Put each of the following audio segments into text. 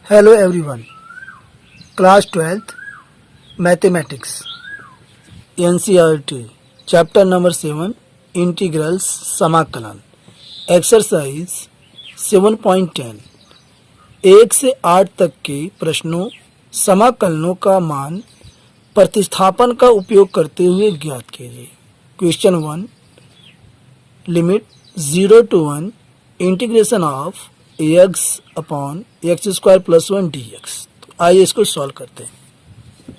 Hello everyone. Class 12th Mathematics NCERT Chapter number 7 Integrals समाकलन Exercise 7.10 1 से 8 तक के प्रश्नों समाकलनों का मान प्रतिस्थापन का उपयोग करते हुए ज्ञात कीजिए। Question 1 Limit 0 to 1 integration of x upon x square plus 1 dx। तो आइए इसको सॉल्व करते हैं।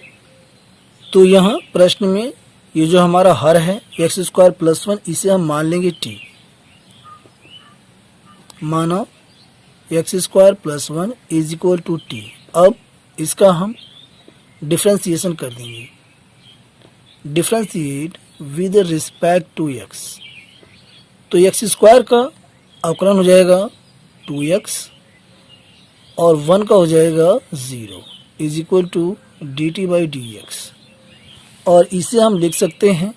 तो यहाँ प्रश्न में ये जो हमारा हर है एक्स स्क्वायर प्लस 1, इसे हम मान लेंगे t। मानो x square plus 1 is equal to T. अब इसका हम डिफ्रेंसिएशन कर देंगे। Differentiate with respect to x। तो एक्स स्क्वायर का अवकलन हो जाएगा 2x और 1 का हो जाएगा 0 is equal to d t by d x. और इसे हम लिख सकते हैं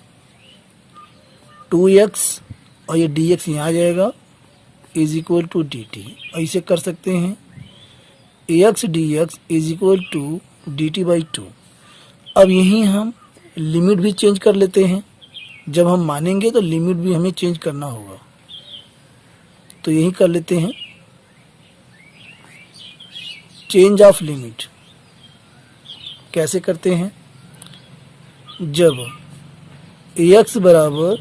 2x और ये dx यहाँ आ जाएगा is equal to d t. और इसे कर सकते हैं ax dx is equal to d t by 2। अब यहीं हम लिमिट भी चेंज कर लेते हैं। जब हम मानेंगे तो लिमिट भी हमें चेंज करना होगा। तो यही कर लेते हैं चेंज ऑफ लिमिट। कैसे करते हैं? जब x बराबर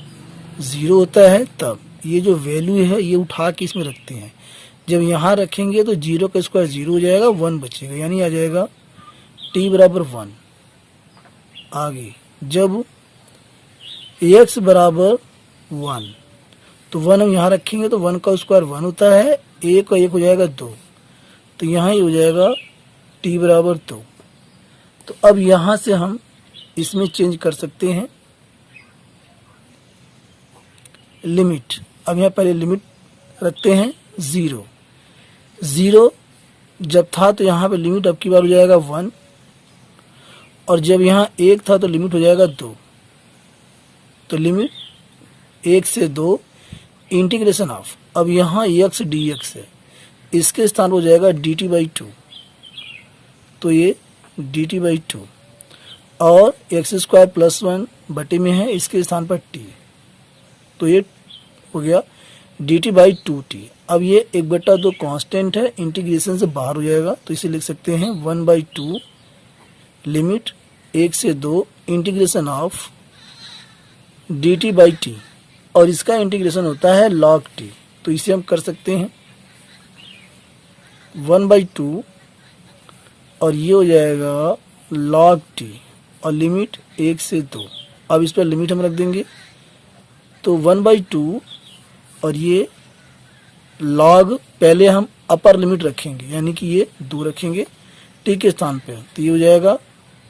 0 होता है तब ये जो वैल्यू है ये उठा के इसमें रखते हैं। जब यहाँ रखेंगे तो 0 का स्क्वायर 0 हो जाएगा, 1 बचेगा, यानी आ जाएगा t बराबर 1। आगे जब x बराबर 1 तो 1 हम यहाँ रखेंगे तो 1 का स्क्वायर 1 होता है, 1 का 1 हो जाएगा 2, तो यहाँ ही हो जाएगा t बराबर 2। तो अब यहाँ से हम इसमें चेंज कर सकते हैं लिमिट। अब यहाँ पहले लिमिट रखते हैं 0। 0 जब था तो यहाँ पे लिमिट अब की बार हो जाएगा 1, और जब यहाँ 1 था तो लिमिट हो जाएगा 2। तो लिमिट 1 से 2 इंटीग्रेशन ऑफ, अब यहाँ x dx है, इसके स्थान पर हो जाएगा डी टी बाई 2। तो ये डी टी बाई 2 और एक्स स्क्वायर प्लस 1 बटे में है, इसके स्थान पर t। तो ये हो गया डी टी बाई 2t। अब ये 1/2 कांस्टेंट है, इंटीग्रेशन से बाहर हो जाएगा, तो इसे लिख सकते हैं 1/2 लिमिट 1 से 2 integration of D t by T, और इसका इंटीग्रेशन होता है log t। तो इसे हम कर सकते हैं 1/2 और ये हो जाएगा log t और लिमिट 1 से 2। अब इस पर लिमिट हम रख देंगे तो 1/2 और ये log, पहले हम अपर लिमिट रखेंगे यानी कि ये 2 रखेंगे t के स्थान पे, तो ये हो जाएगा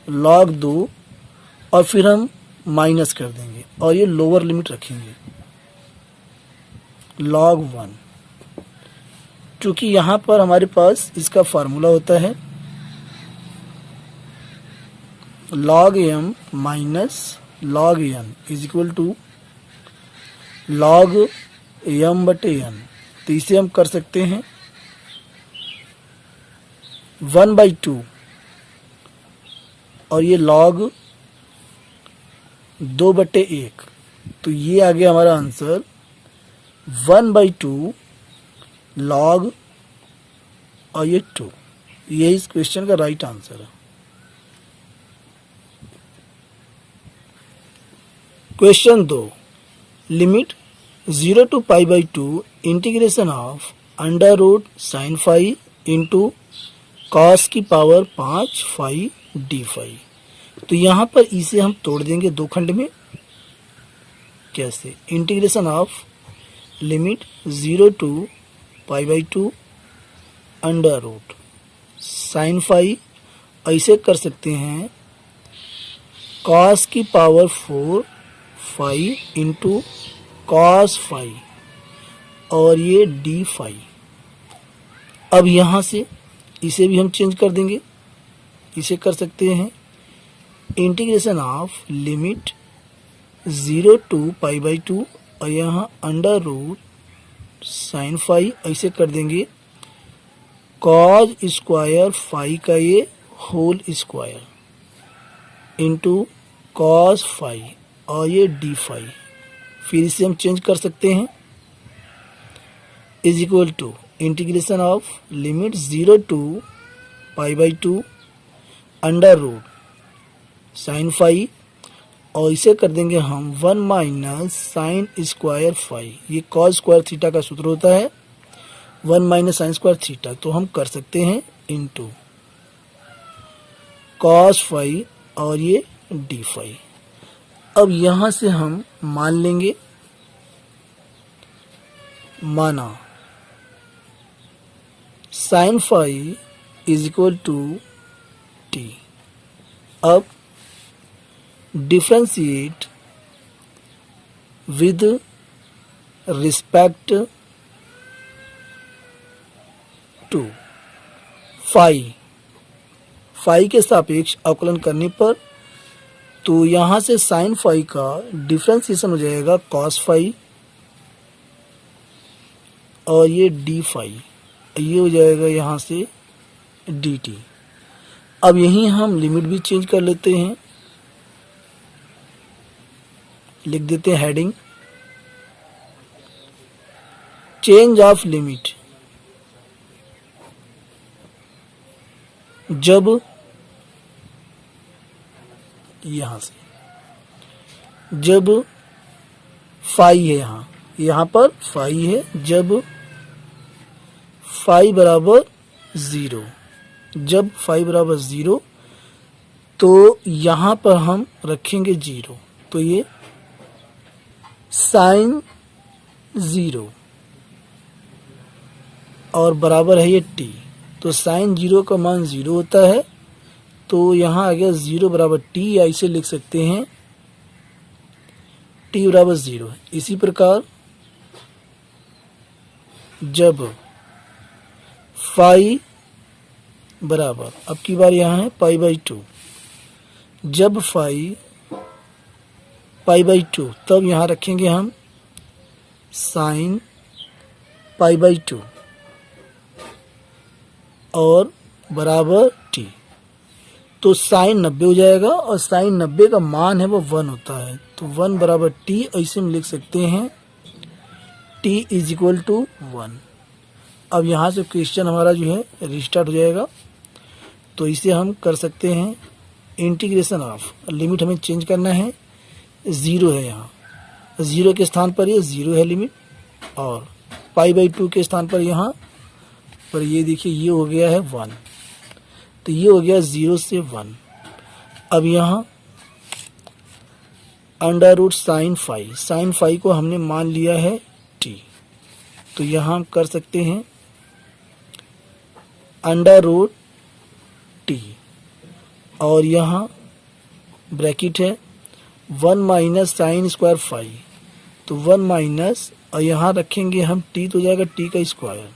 log 2 और फिर हम माइनस कर देंगे और ये लोअर लिमिट रखेंगे log 1। चूंकि यहाँ पर हमारे पास इसका फार्मूला होता है log m minus log n is equal to log m बटे n। तो इसे हम कर सकते हैं 1/2 और ये log 2/1। तो ये आ गया हमारा आंसर 1/2 log और ये 2। ये इस क्वेश्चन का राइट आंसर है। Question 2 limit 0 to π/2 integration of under root sine phi into cos की पावर 5 फाई डी फाई। तो यहाँ पर इसे हम तोड़ देंगे 2 खंड में। कैसे? Integration of limit 0 to π/2 under root sine phi, ऐसे कर सकते हैं कॉस की power 4 phi into cos phi और ये डी फाई। अब यहाँ से इसे भी हम चेंज कर देंगे। इसे कर सकते हैं इंटीग्रेशन ऑफ लिमिट 0 to π/2 और यहाँ अंडर रूट साइन फाई, ऐसे कर देंगे कॉज स्क्वायर फाई का ये whole square into cos phi और ये डी फाई, फिर इसे हम चेंज कर सकते हैं, is equal to integration of limit 0 to pi by 2 under root sine phi, और इसे कर देंगे हम 1 माइनस साइन स्क्वायर फाई, ये कॉस स्क्वायर थीटा का सूत्र होता है 1 माइनस साइन स्क्वायर थीटा, तो हम कर सकते हैं इंटू कॉस फाई और ये डी फाई। अब यहां से हम मान लेंगे, माना sine phi is equal to T. अब differentiate with respect to phi, phi के सापेक्ष अवकलन करने पर तो यहां से साइन फाई का डिफ्रेंशिएशन हो जाएगा कॉस फाई और ये डी फाई, ये हो जाएगा यहां से डी टी। अब यहीं हम लिमिट भी चेंज कर लेते हैं, लिख देते हैं हेडिंग चेंज ऑफ लिमिट, जब यहां से जब फाई है, यहां पर फाई है, जब फाई बराबर 0, जब फाई बराबर 0 तो यहां पर हम रखेंगे 0, तो ये साइन 0 और बराबर है ये टी, तो साइन 0 का मान 0 होता है, तो यहाँ आ गया 0 बराबर टी, या इसे लिख सकते हैं टी बराबर 0 है। इसी प्रकार जब फाई बराबर, अब की बार यहाँ है पाई बाई 2, जब फाई पाई बाई 2, तब यहाँ रखेंगे हम साइन पाई बाई 2 और बराबर टी, तो साइन 90 हो जाएगा, और साइन 90 का मान है वो 1 होता है, तो 1 बराबर टी, ऐसे में लिख सकते हैं टी इज इक्वल टू 1। अब यहाँ से क्वेश्चन हमारा जो है रिस्टार्ट हो जाएगा, तो इसे हम कर सकते हैं इंटीग्रेशन ऑफ, लिमिट हमें चेंज करना है, 0 है यहाँ, 0 के स्थान पर ये 0 है लिमिट, और पाई बाई 2 के स्थान पर यहाँ पर ये देखिए ये हो गया है 1, तो ये हो गया 0 से 1। अब यहाँ अंडर रूट साइन फाई को हमने मान लिया है टी, तो यहाँ हम कर सकते हैं अंडर रूट टी, और यहाँ ब्रैकेट है 1 माइनस साइन स्क्वायर फाई, तो 1 माइनस, और यहाँ रखेंगे हम टी, तो हो जाएगा टी का स्क्वायर,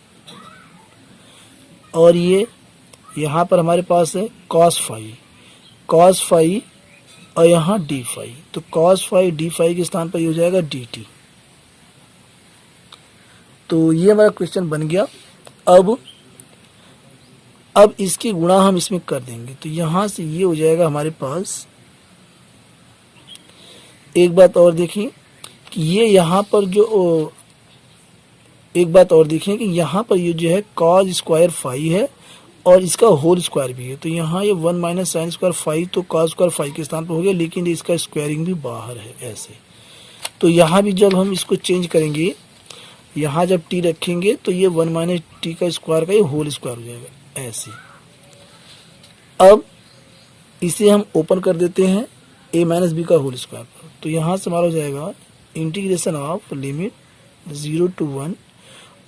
और ये यहाँ पर हमारे पास है कॉस फाई और यहाँ डी फाई, तो कॉस फाई डी फाई के स्थान पर ये हो जाएगा डी टी। तो ये हमारा क्वेश्चन बन गया। अब इसकी गुणा हम इसमें कर देंगे, तो यहाँ से ये हो जाएगा हमारे पास। एक बात और देखें कि ये यहाँ पर जो एक बात और देखें कि यहाँ पर ये जो है कॉज स्क्वायर फाई है और इसका होल स्क्वायर भी है, तो यहाँ ये 1 माइनस साइन स्क्वायर फाई तो कॉज स्क्वायर फाई के स्थान पर हो गया, लेकिन इसका स्क्वायरिंग भी बाहर है ऐसे। तो यहाँ भी जब हम इसको चेंज करेंगे, यहाँ जब टी रखेंगे तो ये 1 माइनस टी का स्क्वायर का ये होल स्क्वायर हो जाएगा ऐसे। अब इसे हम ओपन कर देते हैं a माइनस बी का होल स्क्वायर पर, तो यहाँ से हमारा हो जाएगा इंटीग्रेशन ऑफ लिमिट 0 to 1,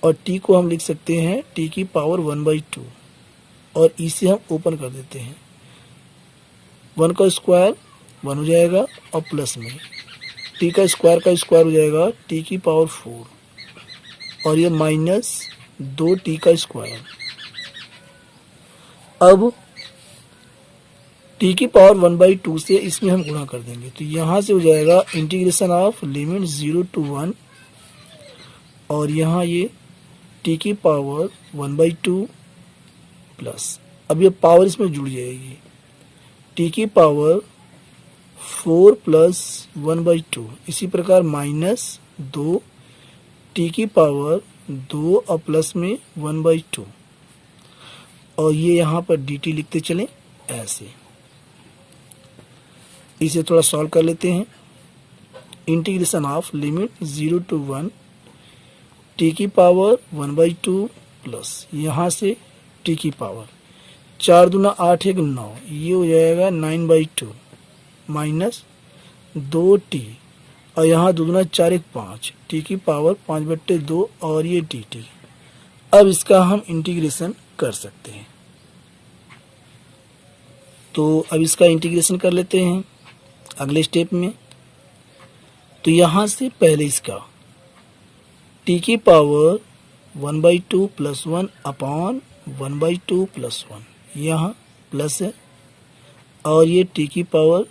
और t को हम लिख सकते हैं t की पावर 1/2, और इसे हम ओपन कर देते हैं, 1 का स्क्वायर 1 हो जाएगा और प्लस में t का स्क्वायर हो जाएगा t की पावर 4, और ये माइनस 2t का स्क्वायर। अब t की पावर 1/2 से इसमें हम गुणा कर देंगे, तो यहाँ से हो जाएगा इंटीग्रेशन ऑफ लिमिट 0 to 1, और यहाँ ये t की पावर 1/2 प्लस, अब ये पावर इसमें जुड़ जाएगी, टी की पावर 4 प्लस 1/2, इसी प्रकार माइनस 2 टी की पावर 2 और प्लस में 1/2, और ये यहाँ पर डी टी लिखते चलें ऐसे। इसे थोड़ा सॉल्व कर लेते हैं। Integration of limit 0 to 1 T की पावर 1/2 प्लस यहाँ से टी की पावर 4 दूना 8 1 9, ये हो जाएगा 9/2 माइनस 2t, और यहाँ 2 दूना 4 1 5, टी की पावर 5/2 और ये डी टी। अब इसका हम इंटीग्रेशन कर सकते हैं, तो अब इसका इंटीग्रेशन कर लेते हैं अगले स्टेप में। तो यहाँ से पहले इसका टी की पावर 1/2 प्लस 1 अपॉन 1/2 प्लस 1, यहाँ प्लस है, और ये टी की पावर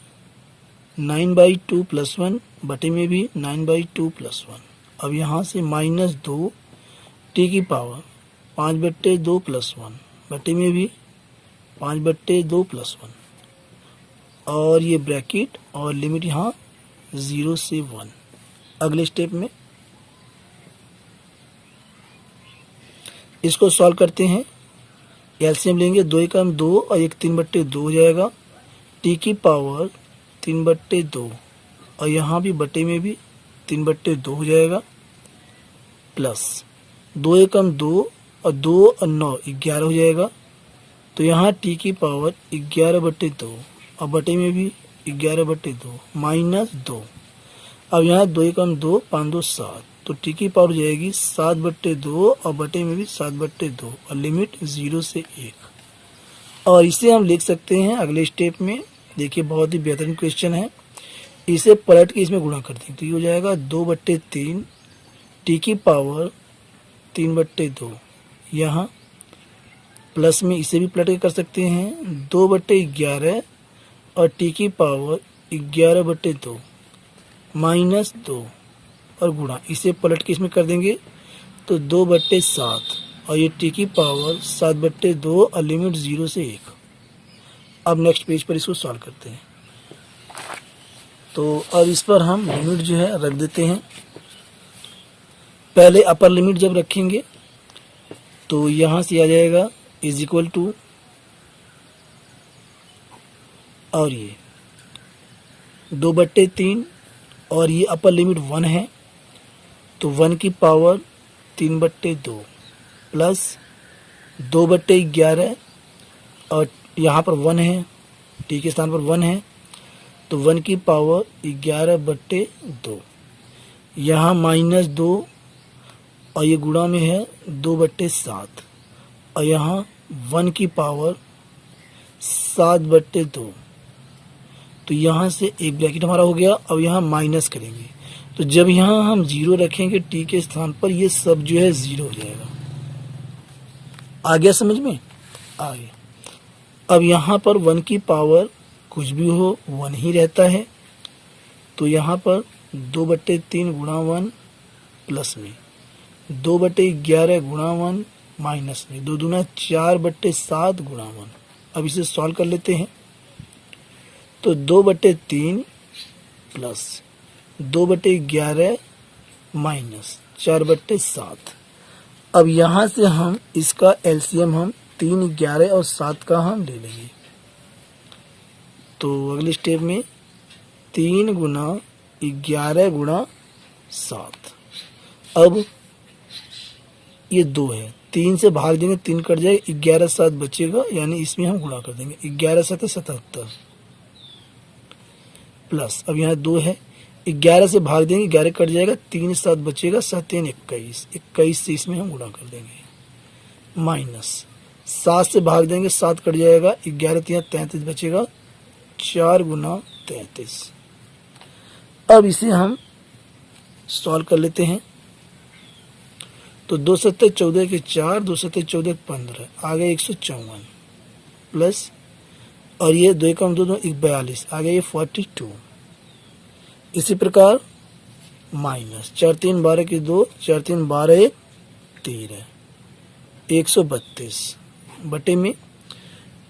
9/2 प्लस 1 बटे में भी 9/2 प्लस 1, अब यहाँ से माइनस 2 टी की पावर 5/2 प्लस 1 बटे में भी 5/2 प्लस 1, और ये ब्रैकेट और लिमिट यहाँ 0 से 1। अगले स्टेप में इसको सॉल्व करते हैं। एलसीएम लेंगे, 2 एकम 2 और 1 3/2 हो जाएगा, टी की पावर 3/2, और यहाँ भी बटे में भी 3/2 हो जाएगा, प्लस 2 एकम 2 और 2 और 9 11 हो जाएगा, तो यहाँ टी की पावर 11/2 और बटे में भी 11/2 माइनस 2, अब यहाँ 2 एकम 2 5 2 7, तो टी की पावर हो जाएगी 7/2 और बटे में भी 7/2, और लिमिट 0 से 1। और इसे हम लिख सकते हैं अगले स्टेप में। देखिए बहुत ही बेहतरीन क्वेश्चन है, इसे पलट के इसमें गुणा कर दें तो ये हो जाएगा 2/3 टी की पावर 3/2, यहाँ प्लस में इसे भी पलट के कर सकते हैं 2/11 और टी की पावर 11/2 माइनस 2, और गुणा इसे पलट के इसमें कर देंगे तो 2/7, और ये टी की पावर 7/2 और लिमिट 0 से 1। अब नेक्स्ट पेज पर इसको सॉल्व करते हैं। तो अब इस पर हम लिमिट जो है रख देते हैं। पहले अपर लिमिट जब रखेंगे तो यहाँ से आ जाएगा इज इक्वल टू, और ये 2/3 और ये अपर लिमिट 1 है, तो 1 की पावर 3/2 प्लस 2/11, और यहाँ पर 1 है, टी के स्थान पर 1 है, तो 1 की पावर 11/2, यहाँ माइनस 2, और ये गुणा में है 2/7, और यहाँ 1 की पावर 7/2, तो यहाँ से एक ब्रैकेट हमारा हो गया। अब यहाँ माइनस करेंगे, तो जब यहाँ हम 0 रखेंगे टी के स्थान पर, ये सब जो है 0 हो जाएगा। आ गया समझ में? आ गया। अब यहाँ पर 1 की पावर कुछ भी हो 1 ही रहता है, तो यहाँ पर 2/3 गुणा 1 प्लस में 2/11 गुणा 1 माइनस में 2 दूना 4/7 गुणा 1। अब इसे सॉल्व कर लेते हैं, तो 2/3 प्लस 2/11 माइनस 4/7। अब यहाँ से हम इसका एलसीएम हम 3 11 और 7 का हम ले लेंगे। तो अगले स्टेप में 3 गुना 11 गुणा 7, अब ये 2 है, 3 से भाग देंगे 3 कट जाएगा, 11 7 बचेगा, यानी इसमें हम गुणा कर देंगे 11 7 77 प्लस, अब यहाँ 2 है, 11 से भाग देंगे 11 कट जाएगा, 3 7 बचेगा, 7 3 21, 21 से इसमें हम गुणा कर देंगे, माइनस 7 से भाग देंगे 7 कट जाएगा, 11 3 33 बचेगा, 4 गुना 33। अब इसे हम सॉल्व कर लेते हैं, तो 2 7 14 के 4, 2 7 14 15, आ गया 154 प्लस, और ये 2 कम 2 42, आ गया ये 42। इसी प्रकार माइनस 4 3 12 के 2, 4 3 12 1 13, 132 बटे में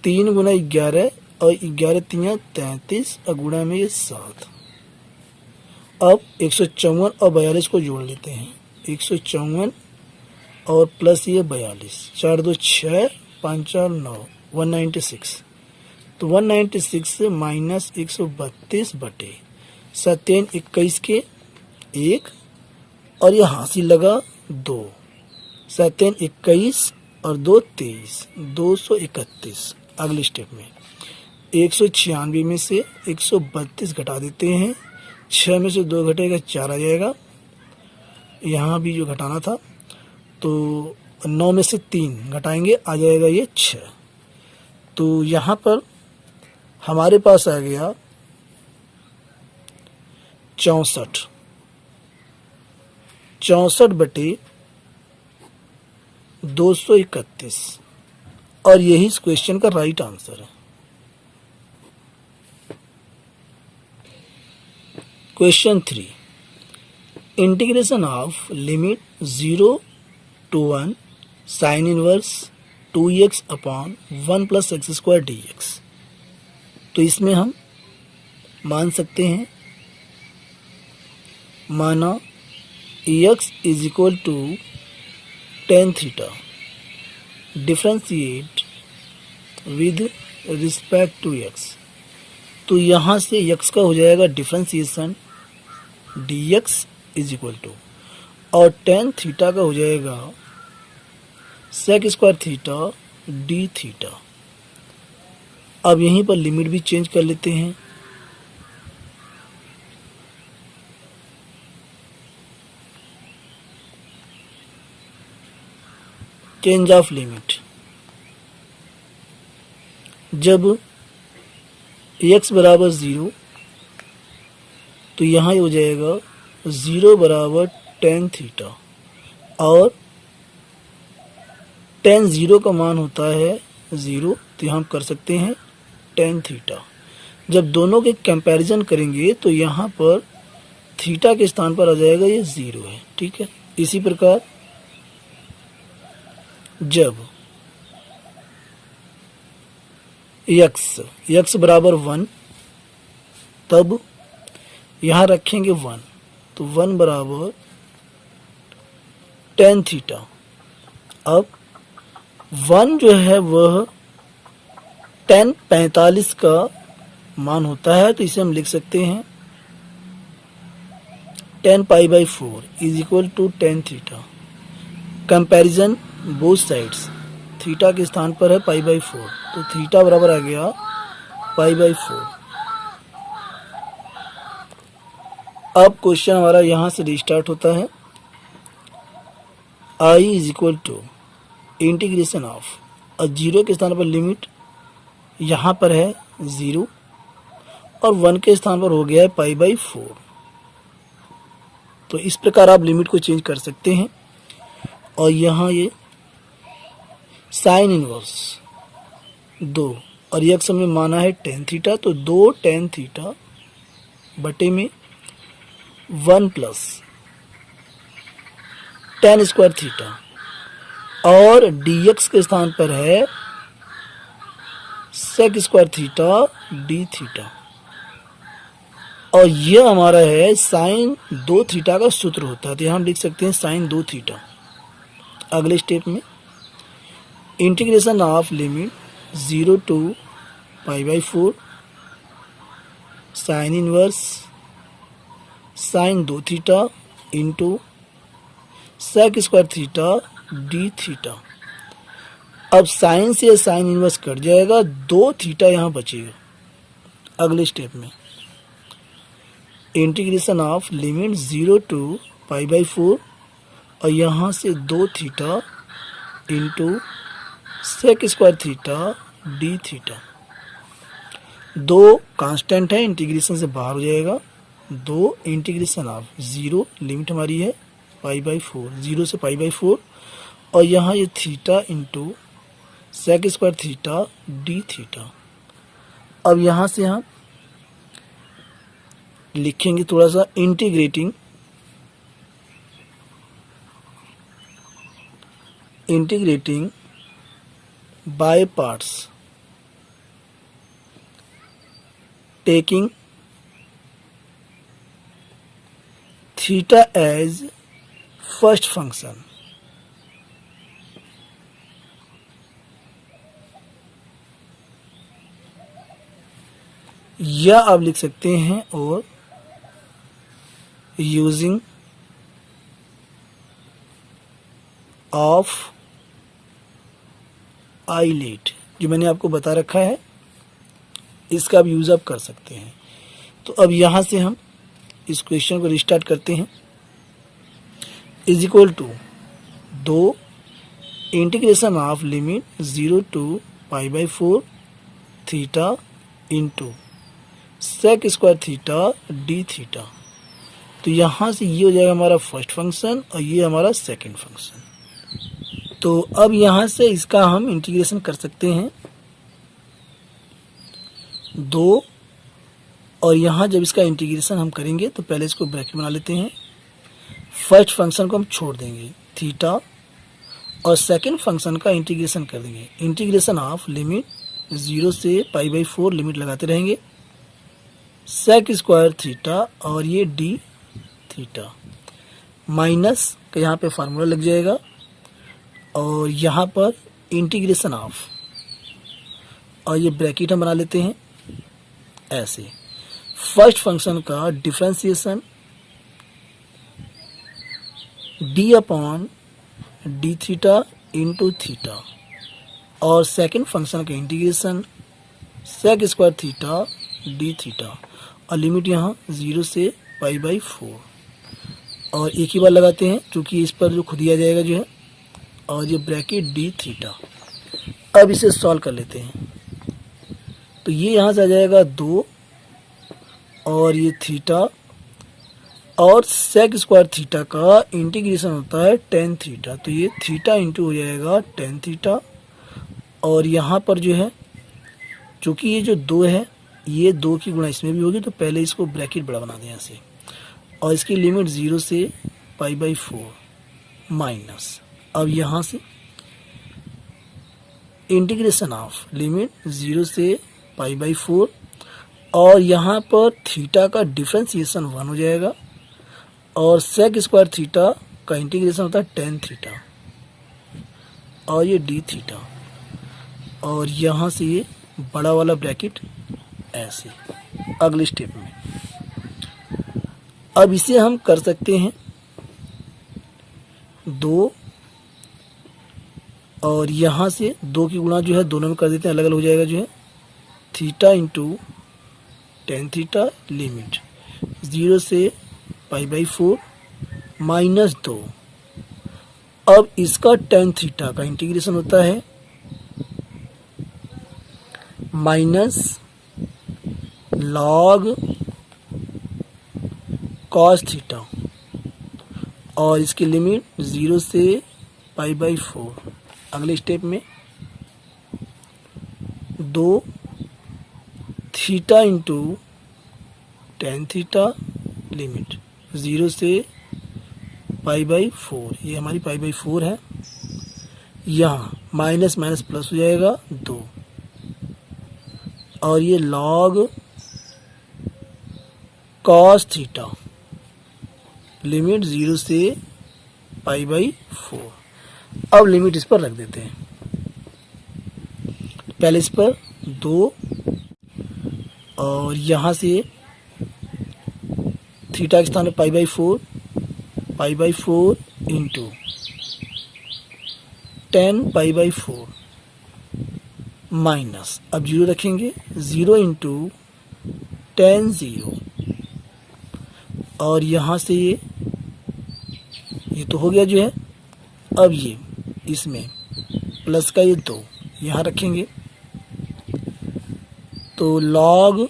3 गुना 11 और 11 तियाँ 33 और गुणा में ये 7। अब 154 और 42 को जोड़ लेते हैं। 154 और प्लस ये 42, 4 2 6, 5 4 9, 196। तो 196 से माइनस 132 बटे 7 21 के 1 और ये हासिल लगा 2, 7 21 और 2 23, 231। अगले स्टेप में 196 में से 132 घटा देते हैं, 6 में से 2 घटेगा 4 आ जाएगा। यहाँ भी जो घटाना था तो 9 में से 3 घटाएंगे, आ जाएगा ये 6। तो यहाँ पर हमारे पास आ गया 64, 64 बटे 231 और यही इस क्वेश्चन का राइट आंसर है। Question 3, integration of limit 0 to 1 sine inverse 2x upon 1 plus x square d x. तो इसमें हम मान सकते हैं, माना x is equal to ten theta, differentiate with respect to x। तो यहाँ से x का हो जाएगा differentiation dx is equal to, और टेन थीटा का हो जाएगा sec square theta d theta. अब यहीं पर लिमिट भी चेंज कर लेते हैं। चेंज ऑफ लिमिट, जब x बराबर 0 तो यहाँ हो जाएगा 0 बराबर टेन थीटा, और टेन 0 का मान होता है 0, तो यहाँ हम कर सकते हैं टेन थीटा। जब दोनों के कंपैरिजन करेंगे तो यहाँ पर थीटा के स्थान पर आ जाएगा ये 0 है, ठीक है। इसी प्रकार जब x बराबर 1 तब यहाँ रखेंगे 1, तो 1 बराबर टेन थीटा। अब 1 जो है वह 1045 का मान होता है, तो इसे हम लिख सकते हैं 10 π/4 is equal to ten theta. Comparison both sides, theta के स्थान पर है π/4, तो थीटा बराबर आ गया π/4। अब क्वेश्चन हमारा यहाँ से रिस्टार्ट होता है। I is equal to integration of, और 0 के स्थान पर लिमिट यहाँ पर है 0 और 1 के स्थान पर हो गया है π/4। तो इस प्रकार आप लिमिट को चेंज कर सकते हैं। और यहाँ ये साइन इनवर्स 2 और x हमने माना है टेन थीटा, तो 2 टेन थीटा बटे में 1 प्लस टेन स्क्वायर थीटा, और dx के स्थान पर है sec square theta d theta, और यह हमारा है साइन 2 थीटा का सूत्र होता है, तो यहाँ हम लिख सकते हैं साइन 2 थीटा। अगले स्टेप में integration of limit 0 to π/4 sine inverse sine 2 theta into sec square theta d theta. अब साइन से साइन इनवर्स कट जाएगा, 2 थीटा यहाँ बचेगा। अगले स्टेप में इंटीग्रेशन ऑफ लिमिट 0 to π/4 और यहाँ से 2 theta into sec square theta d theta. 2 constant है, इंटीग्रेशन से बाहर हो जाएगा। 2 इंटीग्रेशन ऑफ 0 लिमिट हमारी है π/4, 0 से π/4, और यहाँ ये theta into sec square theta d theta. अब यहाँ से हम लिखेंगे थोड़ा सा integrating by parts, taking theta as first function. या आप लिख सकते हैं और यूजिंग ऑफ आईलेट, जो मैंने आपको बता रखा है, इसका आप यूज अप कर सकते हैं। तो अब यहां से हम इस क्वेश्चन को रिस्टार्ट करते हैं। Is equal to 2 integration of limit 0 to π/4 theta into sec square theta d theta. तो यहां से ये हो जाएगा हमारा फर्स्ट फंक्शन और ये हमारा सेकंड फंक्शन। तो अब यहां से इसका हम इंटीग्रेशन कर सकते हैं 2, और यहां जब इसका इंटीग्रेशन हम करेंगे तो पहले इसको ब्रैकेट बना लेते हैं। फर्स्ट फंक्शन को हम छोड़ देंगे थीटा, और सेकंड फंक्शन का इंटीग्रेशन कर देंगे। इंटीग्रेशन ऑफ लिमिट 0 से π/4 लिमिट लगाते रहेंगे, सेक स्क्वायर थीटा और ये डी थीटा, माइनस का यहाँ पे फार्मूला लग जाएगा, और यहाँ पर इंटीग्रेशन ऑफ, और ये ब्रैकेट हम बना लेते हैं ऐसे। फर्स्ट फंक्शन का differentiation d upon d theta into theta, और सेकंड फंक्शन का integration sec square theta d theta, और लिमिट यहाँ 0 से π/4, और एक ही बार लगाते हैं क्योंकि इस पर जो खुद दिया जाएगा जो है, और ये ब्रैकेट डी थीटा। अब इसे सॉल्व कर लेते हैं। तो ये यहाँ से आ जाएगा 2, और ये थीटा, और सेक स्क्वायर थीटा का इंटीग्रेशन होता है tan थीटा, तो ये थीटा इंटू हो जाएगा tan थीटा, और यहाँ पर जो है चूँकि ये जो 2 है ये 2 की गुणा इसमें भी होगी, तो पहले इसको ब्रैकेट बड़ा बना दें यहाँ से, और इसकी लिमिट 0 से π/4 माइनस। अब यहाँ से इंटीग्रेशन ऑफ लिमिट 0 से π/4, और यहाँ पर थीटा का डिफरेंशिएशन 1 हो जाएगा, और सेक स्क्वायर थीटा का इंटीग्रेशन होता है tan थीटा, और ये डी थीटा, और यहाँ से ये बड़ा वाला ब्रैकेट ऐसे अगले स्टेप में। अब इसे हम कर सकते हैं 2, और यहाँ से 2 की गुणा जो है दोनों में कर देते हैं, अलग अलग हो जाएगा जो है theta into tan theta, limit 0 से π/4 माइनस 2। अब इसका tan थीटा का इंटीग्रेशन होता है माइनस लॉग cos थीटा, और इसकी लिमिट 0 से π/4। अगले स्टेप में 2 theta into tan theta, limit 0 से π/4, ये हमारी π/4 है। यहाँ माइनस माइनस प्लस हो जाएगा 2, और ये लॉग cos थीटा, लिमिट 0 से π/4। अब लिमिट इस पर रख देते हैं, पहले इस पर 2, और यहाँ से थीटा के स्थान पर π/4 इंटू tan π/4 माइनस, अब 0 रखेंगे, 0 इंटू tan 0, और यहाँ से ये तो हो गया जो है। अब ये इसमें प्लस का ये 2 यहाँ रखेंगे, तो log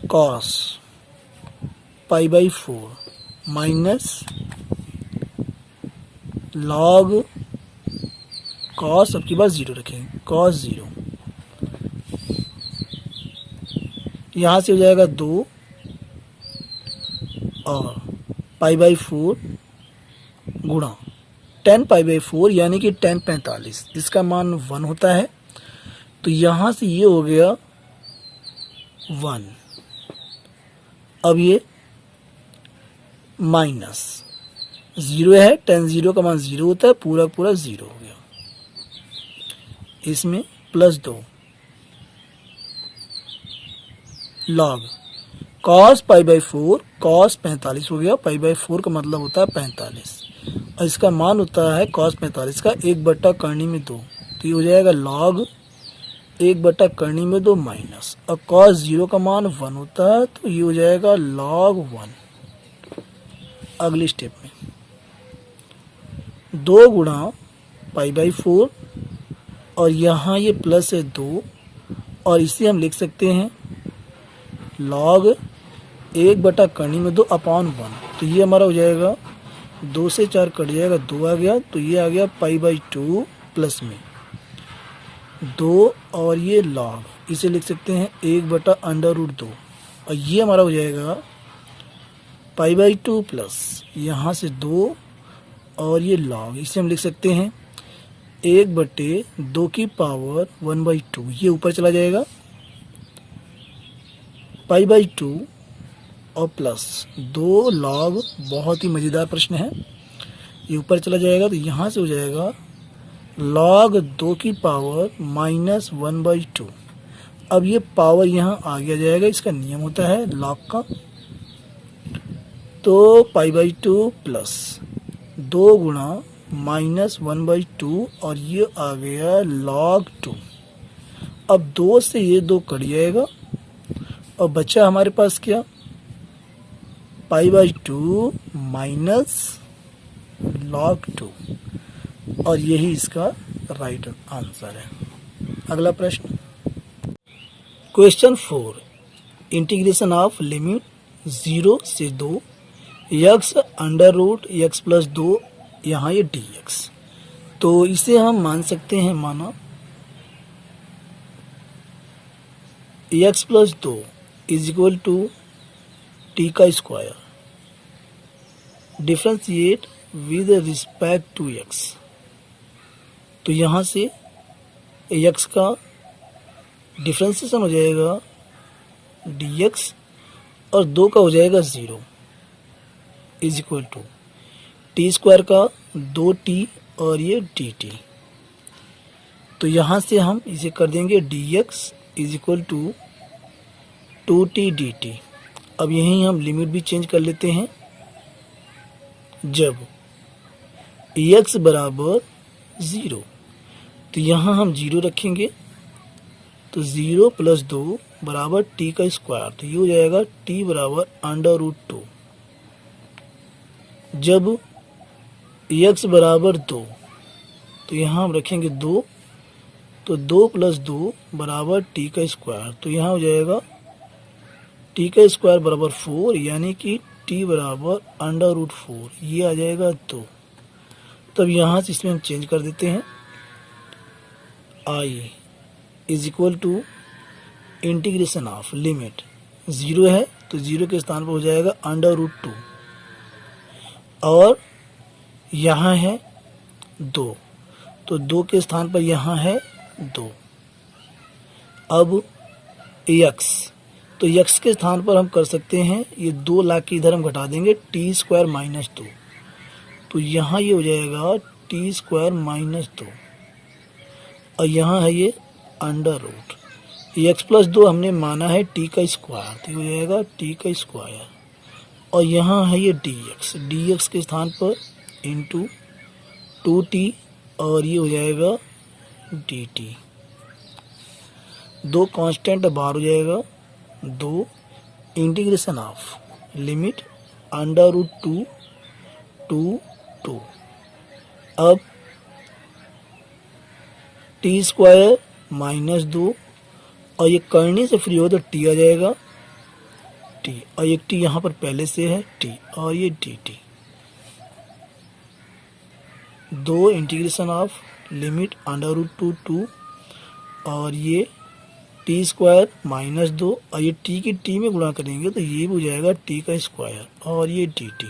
cos π/4 minus log cos, अब की बार 0 रखेंगे, cos 0, यहाँ से हो जाएगा 2, और π/4 गुणा 10π/4 यानी कि 1045, इसका मान 1 होता है। तो यहाँ से ये हो गया 1। अब ये माइनस 0 है, 10 0 का मान 0 होता है, पूरा पूरा 0 हो गया। इसमें +2 log cos π/4, cos 45 हो गया। π/4 का मतलब होता है 45 और इसका मान होता है cos 45 का 1/करनी में 2, तो ये हो जाएगा log 1/करनी में 2 माइनस, और cos 0 का मान 1 होता है, तो ये हो जाएगा log 1। अगली स्टेप में 2 गुणा π/4 और यहाँ ये प्लस है 2, और इसे हम लिख सकते हैं log 1/करनी में 2 अपॉन 1। तो ये हमारा हो जाएगा 2 से 4 कट जाएगा, 2 आ गया, तो ये आ गया π/2 प्लस में 2 और ये log, इसे लिख सकते हैं 1/√2, और ये हमारा हो जाएगा π/2 प्लस यहाँ से 2 और ये log, इसे हम लिख सकते हैं 1/2 की पावर 1/2, ये ऊपर चला जाएगा π/2 और प्लस 2 log। बहुत ही मज़ेदार प्रश्न है, ये ऊपर चला जाएगा, तो यहाँ से हो जाएगा log 2 की पावर -1/2। अब ये पावर यहाँ आगे आ जाएगा, इसका नियम होता है log का। तो π/2 प्लस 2 गुणा -1/2 और ये आ गया log 2। अब 2 से ये 2 कट जाएगा और बचा हमारे पास क्या, π/2 माइनस log 2, और यही इसका राइट आंसर है। अगला प्रश्न क्वेश्चन 4, इंटीग्रेशन ऑफ लिमिट 0 से 2 x√x+2, यहाँ ये dx। तो इसे हम मान सकते हैं, माना x+2 is equal to t का square, differentiate with respect to x। तो यहाँ से x का डिफ्रेंशिएशन हो जाएगा dx और 2 का हो जाएगा 0 इज इक्वल टू t² का 2t और ये dt। तो यहाँ से हम इसे कर देंगे dx is equal to 2t dt। अब यहीं हम लिमिट भी चेंज कर लेते हैं। जब x बराबर 0, तो यहाँ हम 0 रखेंगे, तो 0 + 2 बराबर t का स्क्वायर, तो ये हो जाएगा t बराबर √2। जब x बराबर 2, तो यहाँ हम रखेंगे 2, तो 2 + 2 बराबर t का स्क्वायर, तो यहाँ हो जाएगा t का स्क्वायर बराबर 4, यानी कि t बराबर √4, ये आ जाएगा 2। तब यहाँ से इसमें हम चेंज कर देते हैं, i is equal to integration of limit 0 है, तो 0 के स्थान पर हो जाएगा √2, और यहाँ है 2, तो 2 के स्थान पर यहाँ है 2। अब x, तो x के स्थान पर हम कर सकते हैं, ये 2 ला के इधर हम घटा देंगे, t² - 2, तो यहाँ ये हो जाएगा t² - 2, और यहाँ है ये अंडर रूट, x+2 हमने माना है t का स्क्वायर, तो ये हो जाएगा t का स्क्वायर, और यहाँ है ये dx के स्थान पर इंटू 2t, और ये हो जाएगा dt। 2 कांस्टेंट बाहर हो जाएगा, 2 इंटीग्रेशन ऑफ लिमिट √2 to 2। अब t² - 2, और ये करने से फ्री हो तो t आ जाएगा t, और एक t यहाँ पर पहले से है t, और ये dt। 2 इंटीग्रेशन ऑफ लिमिट √2 2, और ये t² - 2, और ये t की t में गुणा करेंगे तो ये भी हो जाएगा t का स्क्वायर, और ये dt।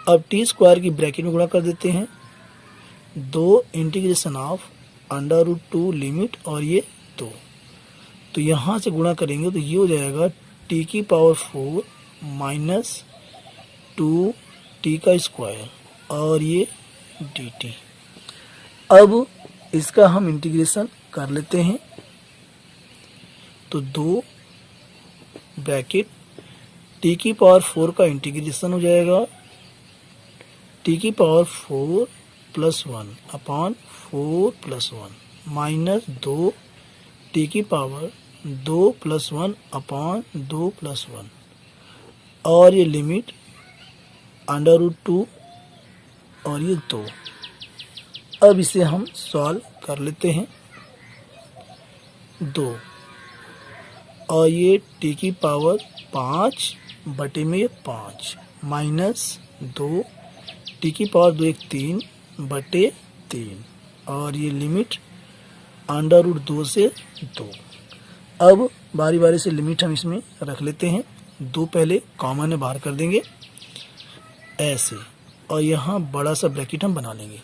अब t² की ब्रैकेट में गुणा कर देते हैं, दो इंटीग्रेशन ऑफ √2 लिमिट और ये 2, तो यहाँ से गुणा करेंगे तो ये हो जाएगा t⁴ माइनस 2t का स्क्वायर और ये dt। अब इसका हम इंटीग्रेशन कर लेते हैं, तो 2 ब्रैकेट t⁴ का इंटीग्रेशन हो जाएगा t⁴ + 1 upon 4 + 1 minus 2 t⁴ 2 + 1 upon 2 + 1 और ये लिमिट √2 और ये 2। अब इसे हम सॉल्व कर लेते हैं। 2 और ये t⁵ 5 बटे में ये 5 माइनस 2 t⁵ 2 1 3 बटे 3 और ये लिमिट √2 से 2। अब बारी बारी से लिमिट हम इसमें रख लेते हैं। 2 पहले कॉमन है, बाहर कर देंगे ऐसे, और यहाँ बड़ा सा ब्रैकेट हम बना लेंगे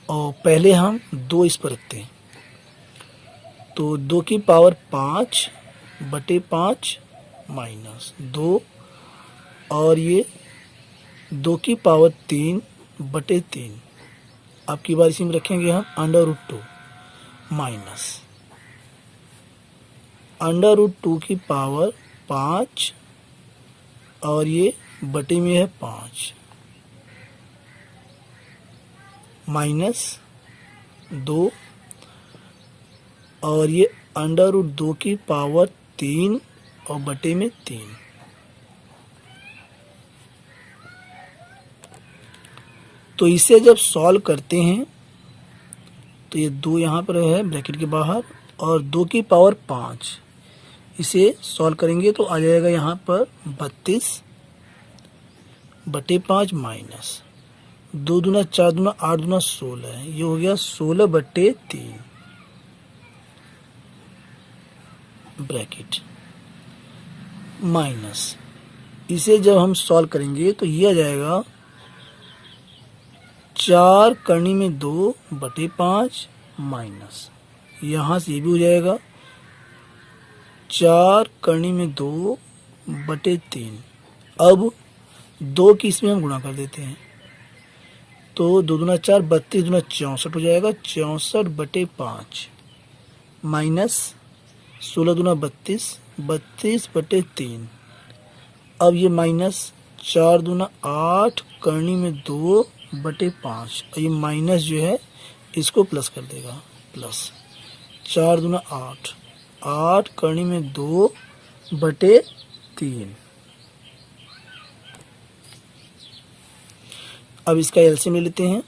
और पहले हम 2 इस पर रखते हैं, तो 2⁵ 5 बटे 5 माइनस 2 और ये 2⁵ 3 बटे 3। अब की बार इसी में रखेंगे हम √2 माइनस √2 पावर 5 और ये बटे में है 5 माइनस 2 और ये √2 पावर 3 और बटे में 3। तो इसे जब सॉल्व करते हैं तो ये 2 यहाँ पर है ब्रैकेट के बाहर और 2⁵ 5 इसे सॉल्व करेंगे तो आ जाएगा यहाँ पर 32 बटे 5 माइनस 2 दूना 4 दूना 8 दूना 16, ये हो गया 16 बटे 3 ब्रैकेट माइनस। इसे जब हम सॉल्व करेंगे तो ये आ जाएगा 4 करनी में 2 बटे 5 माइनस, यहाँ से ये भी हो जाएगा 4 करनी में 2 बटे 3। अब 2 की इसमें हम गुणा कर देते हैं, तो 2 दूना 4 32 दूना 64 हो जाएगा 64 बटे 5 माइनस 16 दूना 32 32 बटे 3। अब ये माइनस 4 दूना 8 करनी में 2 बटे 5 और ये माइनस जो है इसको प्लस कर देगा, प्लस 4 दूना 8 8 करनी में 2 बटे 3। अब इसका एलसीएम ले लेते हैं,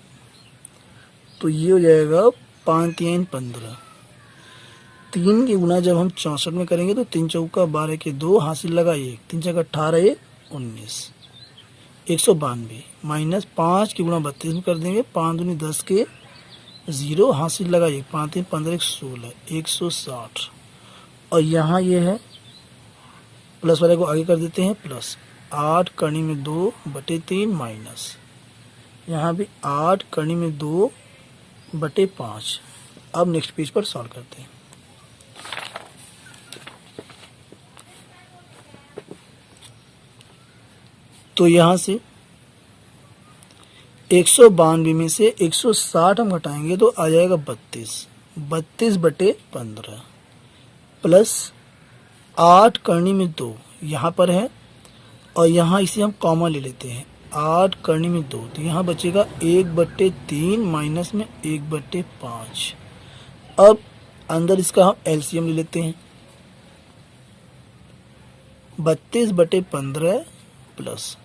तो ये हो जाएगा 5 3 15। 3 की गुना जब हम 64 में करेंगे तो 3 चौका 12 के 2 हासिल लगा 1, 3 चौका 18 1 19 192 माइनस 5 की गुना 32 में कर देंगे, 5 दूनी 10 के 0 हासिल लगा 1, 5 3 15 1 16 160 और यहाँ ये है प्लस वाले को आगे कर देते हैं, प्लस 8 करनी में 2 बटे 3 माइनस यहाँ भी 8 करनी में 2 बटे 5। अब नेक्स्ट पेज पर सॉल्व करते हैं। तो यहाँ से 192 में से 160 हम घटाएंगे तो आ जाएगा 32 बटे 15 प्लस 8 करनी में 2 यहाँ पर है और यहाँ इसे हम कॉमन ले लेते हैं, 8 करनी में 2 तो यहाँ बचेगा 1 बटे 3 माइनस में 1 बटे 5। अब अंदर इसका हम एलसीएम ले लेते हैं, 32 बटे 15 प्लस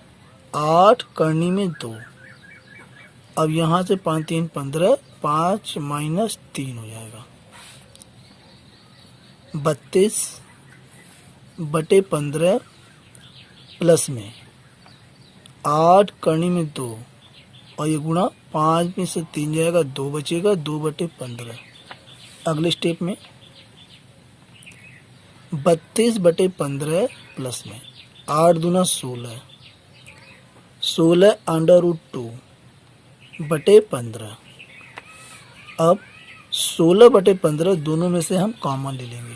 8 करनी में 2। अब यहाँ से 5 3 15 5 माइनस 3 हो जाएगा 32 बटे 15 प्लस में 8 करनी में 2 और ये गुणा 5 में से 3 जाएगा 2 बचेगा 2 बटे 15। अगले स्टेप में 32 बटे 15 प्लस में 8 दूना 16 16 √2 बटे 15 अब 16/15 दोनों में से हम कॉमन ले लेंगे।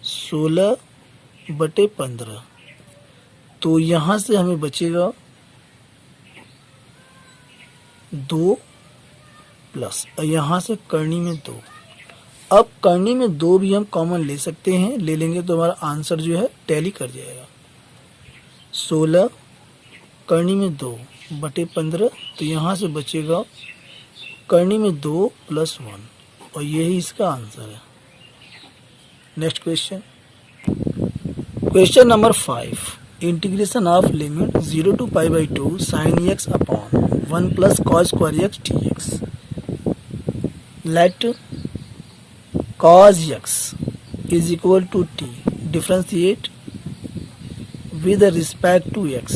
16/15 तो यहाँ से हमें बचेगा 2 प्लस, और यहाँ से करनी में 2। अब करनी में 2 भी हम कॉमन ले सकते हैं, ले लेंगे तो हमारा आंसर जो है टैली कर जाएगा। 16 करनी में 2/15 तो यहाँ से बचेगा करनी में 2 + 1, और यही इसका आंसर है। Next question, question number 5, integration of limit 0 to π/2 sin x upon 1 + cos square x dx। Let cos x is equal to t, differentiate with respect to x।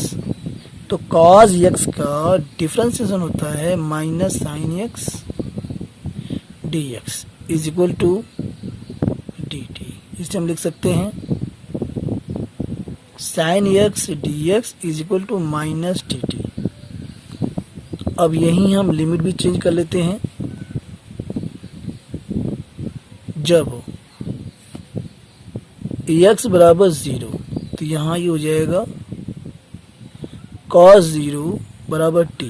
तो cos x का डिफ्रेंशिएशन होता है -sin x dx is equal to dt। इसे हम लिख सकते हैं sin x dx is equal to -dt। अब यहीं हम लिमिट भी चेंज कर लेते हैं। जब x बराबर 0 तो यहाँ ये हो जाएगा cos 0 बराबर t,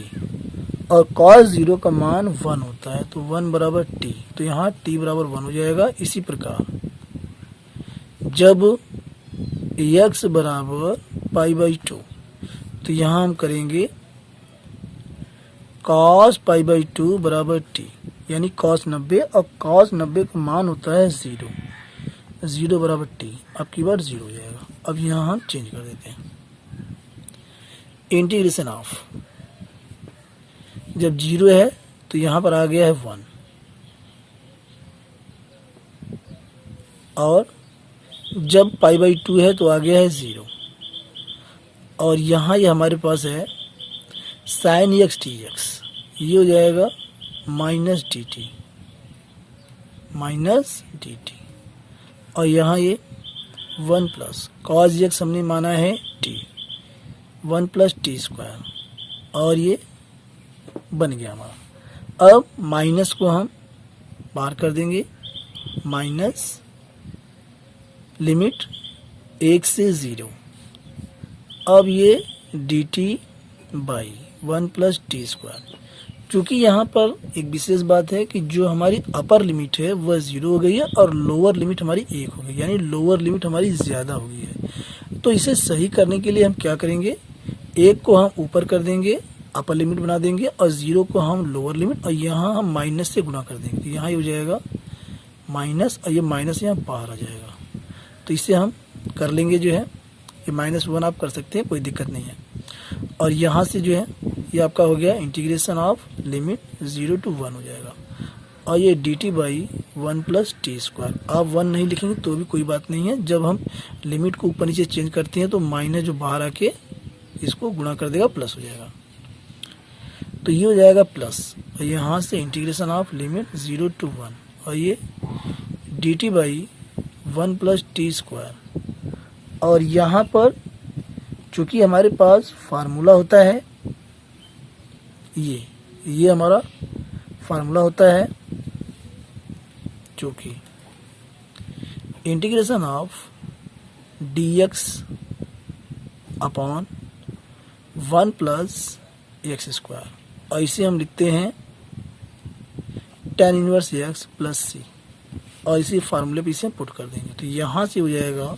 और cos 0 का मान 1 होता है, तो 1 बराबर t, तो यहाँ t बराबर 1 हो जाएगा। इसी प्रकार जब x बराबर π/2 तो यहाँ हम करेंगे cos π/2 बराबर t, यानी cos 90, और cos 90 का मान होता है 0, 0 बराबर t, अब की बार 0 हो जाएगा। अब यहाँ हम चेंज कर देते हैं। इंटीग्रेशन ऑफ, जब 0 है तो यहाँ पर आ गया है 1, और जब π/2 है तो आ गया है 0, और यहाँ ये हमारे पास है sin x dx, ये हो जाएगा -dt, और यहाँ ये 1 प्लस cos x हमने माना है t, 1 + t², और ये बन गया हमारा। अब माइनस को हम बाहर कर देंगे, माइनस लिमिट 1 से 0। अब ये dt/1 + t²। क्योंकि यहाँ पर एक विशेष बात है कि जो हमारी अपर लिमिट है वह 0 हो गई है, और लोअर लिमिट हमारी 1 हो गई, यानी लोअर लिमिट हमारी ज़्यादा हो गई है। तो इसे सही करने के लिए हम क्या करेंगे, 1 को हम ऊपर कर देंगे, अपर लिमिट बना देंगे, और 0 को हम लोअर लिमिट, और यहाँ हम माइनस से गुणा कर देंगे। तो यहाँ ये हो जाएगा माइनस, और ये माइनस यहाँ बाहर आ जाएगा। तो इसे हम कर लेंगे, जो है ये -1 आप कर सकते हैं, कोई दिक्कत नहीं है। और यहाँ से जो है ये आपका हो गया इंटीग्रेशन ऑफ लिमिट 0 to 1 हो जाएगा, और ये dt/1 + t²। आप 1 नहीं लिखेंगे तो भी कोई बात नहीं है, जब हम लिमिट को ऊपर नीचे चेंज करते हैं तो माइनस जो बाहर आके इसको गुणा कर देगा, प्लस हो जाएगा। तो ये हो जाएगा प्लस, और यहाँ से इंटीग्रेशन ऑफ लिमिट 0 to 1, और ये dt/1 + t²। और यहाँ पर चूंकि हमारे पास फार्मूला होता है, ये हमारा फार्मूला होता है, चूंकि इंटीग्रेशन ऑफ dx/1 + x², और इसे हम लिखते हैं tan 1x + c, और इसी फार्मूले पे इसे पुट कर देंगे। तो यहाँ से हो जाएगा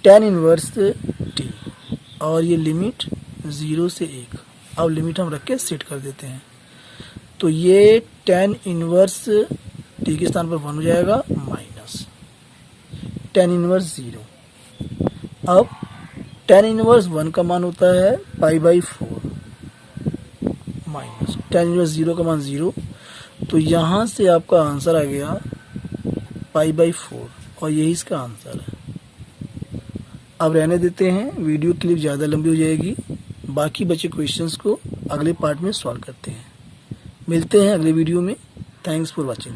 tan 1 t, और ये लिमिट 0 से 1। अब लिमिट हम रख के सेट कर देते हैं, तो ये tan 1 t के स्थान पर 1 हो जाएगा, माइनस tan 1 0। अब tan 1 1 का मान होता है π/4, माइनस tan 1 0 का मान 0। तो यहाँ से आपका आंसर आ गया π/4, और यही इसका आंसर है। अब रहने देते हैं, वीडियो क्लिप ज़्यादा लंबी हो जाएगी। बाकी बचे क्वेश्चंस को अगले पार्ट में सॉल्व करते हैं। मिलते हैं अगले वीडियो में। Thanks for watching.